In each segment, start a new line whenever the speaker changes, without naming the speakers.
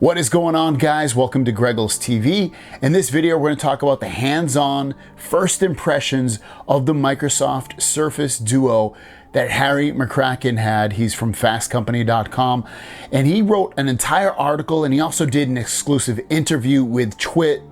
What is going on, guys? Welcome to Greggles TV. In this video, we're going to talk about the hands-on first impressions of the Microsoft Surface Duo that Harry McCracken had. He's from fastcompany.com, and he wrote an entire article, and he also did an exclusive interview with Twit,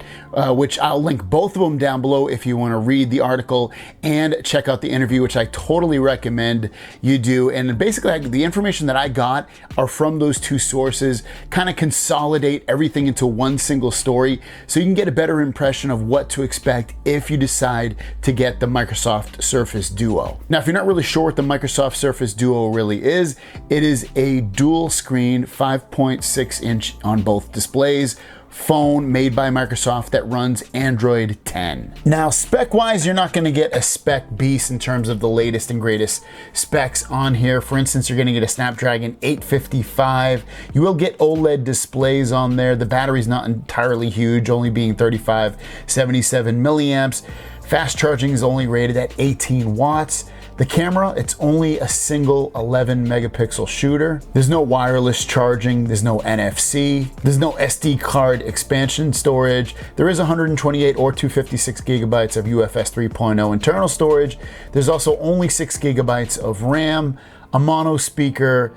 which I'll link both of them down below if you want to read the article and check out the interview, which I totally recommend you do. And basically, the information that I got are from those two sources, kind of consolidate everything into one single story so you can get a better impression of what to expect if you decide to get the Microsoft Surface Duo. Now, if you're not really sure what the Microsoft Surface Duo really is, it is a dual screen 5.6 inch on both displays phone made by Microsoft that runs Android 10. Now, spec-wise, you're not going to get a spec beast in terms of the latest and greatest specs on here. For instance, you're going to get a Snapdragon 855. You will get OLED displays on there. The battery's not entirely huge, only being 3577 milliamps. Fast charging is only rated at 18 watts. The camera, it's only a single 11 megapixel shooter. There's no wireless charging, there's no NFC, there's no SD card expansion storage. There is 128 or 256 gigabytes of UFS 3.0 internal storage. There's also only 6 gigabytes of RAM, a mono speaker,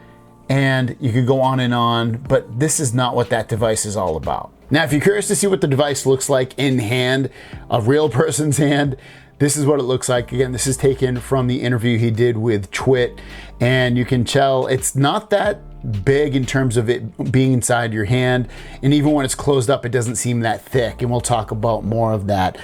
and you could go on, but this is not what that device is all about. Now, if you're curious to see what the device looks like in hand, a real person's hand, this is what it looks like. Again, this is taken from the interview he did with Twit, and you can tell it's not that big in terms of it being inside your hand, and even when it's closed up, it doesn't seem that thick, and we'll talk about more of that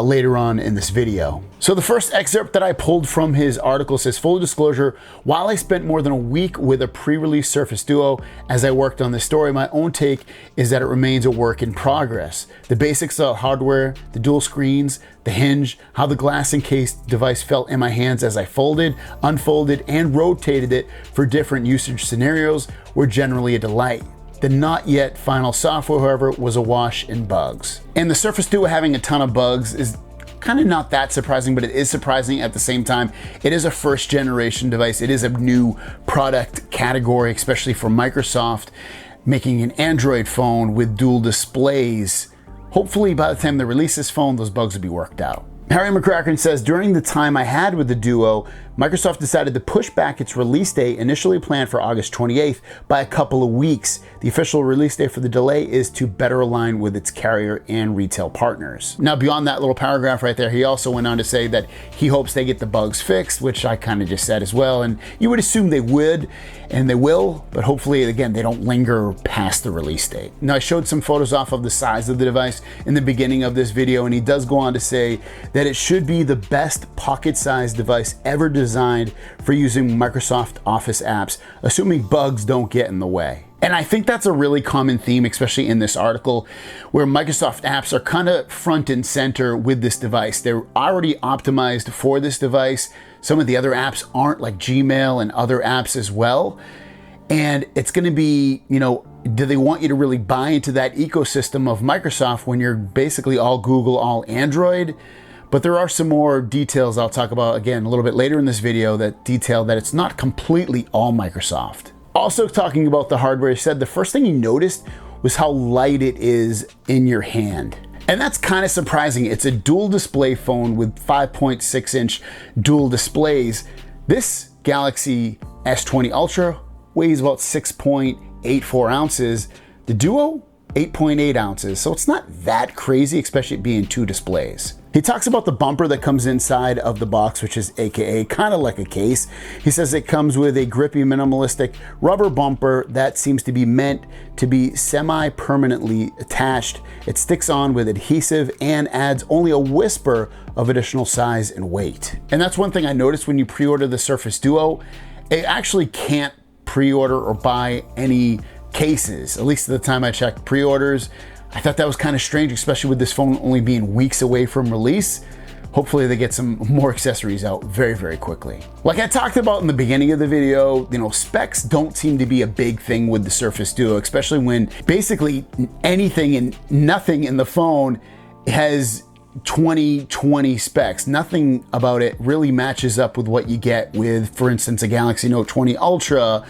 later on in this video. So the first excerpt that I pulled from his article says, full disclosure, while I spent more than a week with a pre-release Surface Duo as I worked on this story, my own take is that it remains a work in progress. The basics of hardware, the dual screens, the hinge, how the glass encased device felt in my hands as I folded, unfolded, and rotated it for different usage scenarios were generally a delight. The not yet final software, however, was awash in bugs. And the Surface Duo having a ton of bugs is kind of not that surprising, but it is surprising at the same time. It is a first generation device. It is a new product category, especially for Microsoft, making an Android phone with dual displays. Hopefully by the time they release this phone, those bugs will be worked out. Harry McCracken says, during the time I had with the Duo, Microsoft decided to push back its release date, initially planned for August 28th, by a couple of weeks. The official release date for the delay is to better align with its carrier and retail partners. Now, beyond that little paragraph right there, he also went on to say that he hopes they get the bugs fixed, which I kind of just said as well. And you would assume they would, and they will, but hopefully, again, they don't linger past the release date. Now, I showed some photos off of the size of the device in the beginning of this video, and he does go on to say that it should be the best pocket-sized device ever designed for using Microsoft Office apps, assuming bugs don't get in the way. And I think that's a really common theme, especially in this article, where Microsoft apps are kind of front and center with this device. They're already optimized for this device. Some of the other apps aren't, like Gmail and other apps as well. And it's going to be, do they want you to really buy into that ecosystem of Microsoft when you're basically all Google, all Android? But there are some more details I'll talk about again a little bit later in this video that detail that it's not completely all Microsoft. Also talking about the hardware, he said the first thing he noticed was how light it is in your hand. And that's kind of surprising. It's a dual display phone with 5.6 inch dual displays. This Galaxy S20 Ultra weighs about 6.84 ounces. The Duo, 8.8 ounces. So it's not that crazy, especially it being two displays. He talks about the bumper that comes inside of the box, which is AKA kind of like a case. He says it comes with a grippy, minimalistic rubber bumper that seems to be meant to be semi-permanently attached. It sticks on with adhesive and adds only a whisper of additional size and weight. And that's one thing I noticed when you pre-order the Surface Duo. It actually can't pre-order or buy any cases, at least at the time I checked pre-orders. I thought that was kind of strange, especially with this phone only being weeks away from release. Hopefully they get some more accessories out very, very quickly. Like I talked about in the beginning of the video, specs don't seem to be a big thing with the Surface Duo, especially when basically anything and nothing in the phone has 2020 specs. Nothing about it really matches up with what you get with, for instance, a Galaxy Note 20 Ultra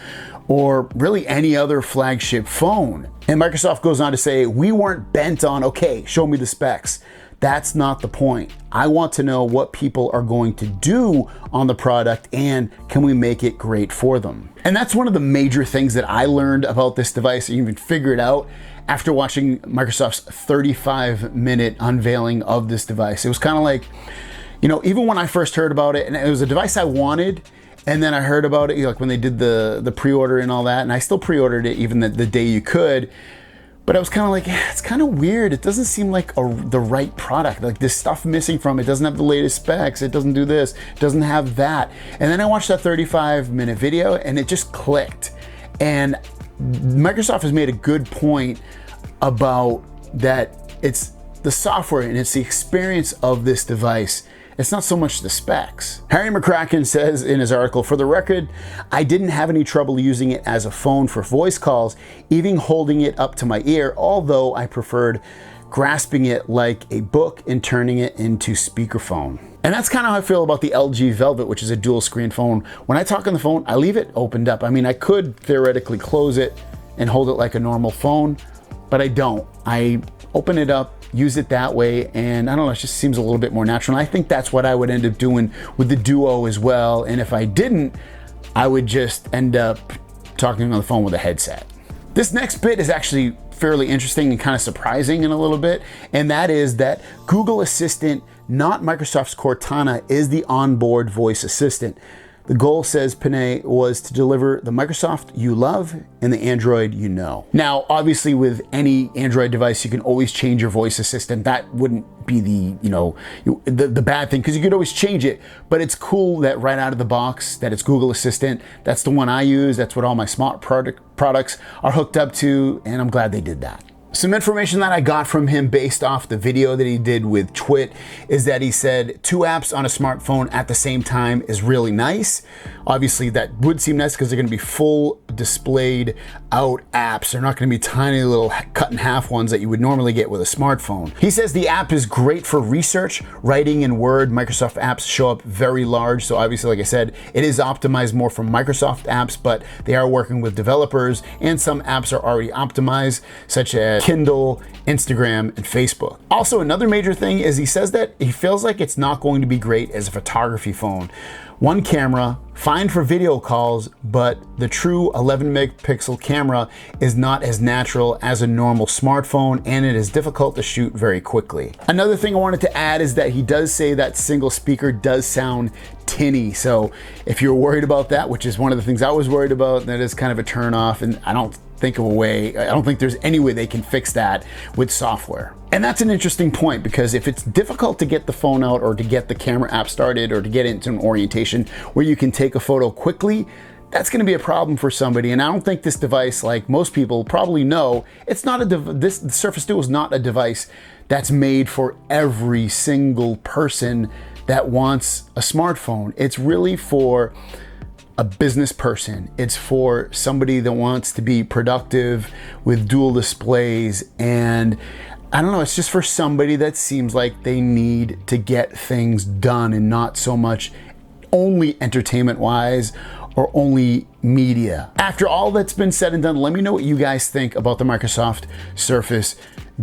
or really any other flagship phone. And Microsoft goes on to say, we weren't bent on, okay, show me the specs. That's not the point. I want to know what people are going to do on the product and can we make it great for them? And that's one of the major things that I learned about this device, and even figured out after watching Microsoft's 35-minute unveiling of this device. It was kind of like, you know, even when I first heard about it, and it was a device I wanted, and then I heard about it, like when they did the pre-order and all that, and I still pre-ordered it even the day you could. But I was kind of like, it's kind of weird. It doesn't seem like the right product. Like there's stuff missing from it. It doesn't have the latest specs. It doesn't do this. It doesn't have that. And then I watched that 35-minute video and it just clicked. And Microsoft has made a good point about that. It's the software and it's the experience of this device. It's not so much the specs. Harry McCracken says in his article, for the record, I didn't have any trouble using it as a phone for voice calls, even holding it up to my ear, although I preferred grasping it like a book and turning it into speakerphone. And that's kind of how I feel about the LG Velvet, which is a dual screen phone. When I talk on the phone, I leave it opened up. I mean, I could theoretically close it and hold it like a normal phone, but I don't. I open it up, use it that way, and I don't know, it just seems a little bit more natural. And I think that's what I would end up doing with the Duo as well. And if I didn't, I would just end up talking on the phone with a headset. This next bit is actually fairly interesting and kind of surprising in a little bit, and that is that Google Assistant, not Microsoft's Cortana, is the onboard voice assistant. The goal, says Panay, was to deliver the Microsoft you love and the Android you know. Now, obviously with any Android device, you can always change your voice assistant. That wouldn't be the bad thing, because you could always change it, but it's cool that right out of the box that it's Google Assistant. That's the one I use. That's what all my smart products are hooked up to, and I'm glad they did that. Some information that I got from him based off the video that he did with Twit is that he said 2 apps on a smartphone at the same time is really nice. Obviously that would seem nice because they're going to be full displayed out apps. They're not going to be tiny little cut in half ones that you would normally get with a smartphone. He says the app is great for research, writing, and Word. Microsoft apps show up very large. So obviously, like I said, it is optimized more for Microsoft apps, but they are working with developers, and some apps are already optimized, such as Kindle, Instagram, and Facebook. Also, another major thing is he says that he feels like it's not going to be great as a photography phone. One camera, fine for video calls, but the true 11 megapixel camera is not as natural as a normal smartphone, and it is difficult to shoot very quickly. Another thing I wanted to add is that he does say that single speaker does sound tinny. So if you're worried about that, which is one of the things I was worried about, that is kind of a turn off, and I don't think there's any way they can fix that with software. And that's an interesting point, because if it's difficult to get the phone out or to get the camera app started or to get into an orientation where you can take a photo quickly, that's going to be a problem for somebody. And I don't think this device, like most people probably know, it's not this Surface Duo is not a device that's made for every single person that wants a smartphone. It's really for a business person. It's for somebody that wants to be productive with dual displays, and I don't know, it's just for somebody that seems like they need to get things done and not so much only entertainment wise or only media. After all that's been said and done, let me know what you guys think about the Microsoft Surface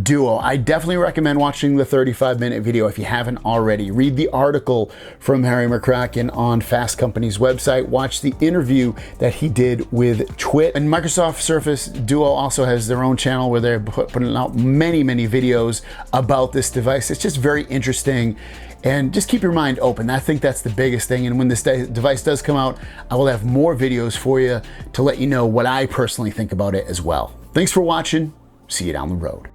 Duo. I definitely recommend watching the 35-minute video if you haven't already. Read the article from Harry McCracken on Fast Company's website. Watch the interview that he did with Twit. And Microsoft Surface Duo also has their own channel where they're putting out many videos about this device. It's just very interesting. And just keep your mind open. I think that's the biggest thing. And when this device does come out, I will have more videos for you to let you know what I personally think about it as well. Thanks for watching. See you down the road.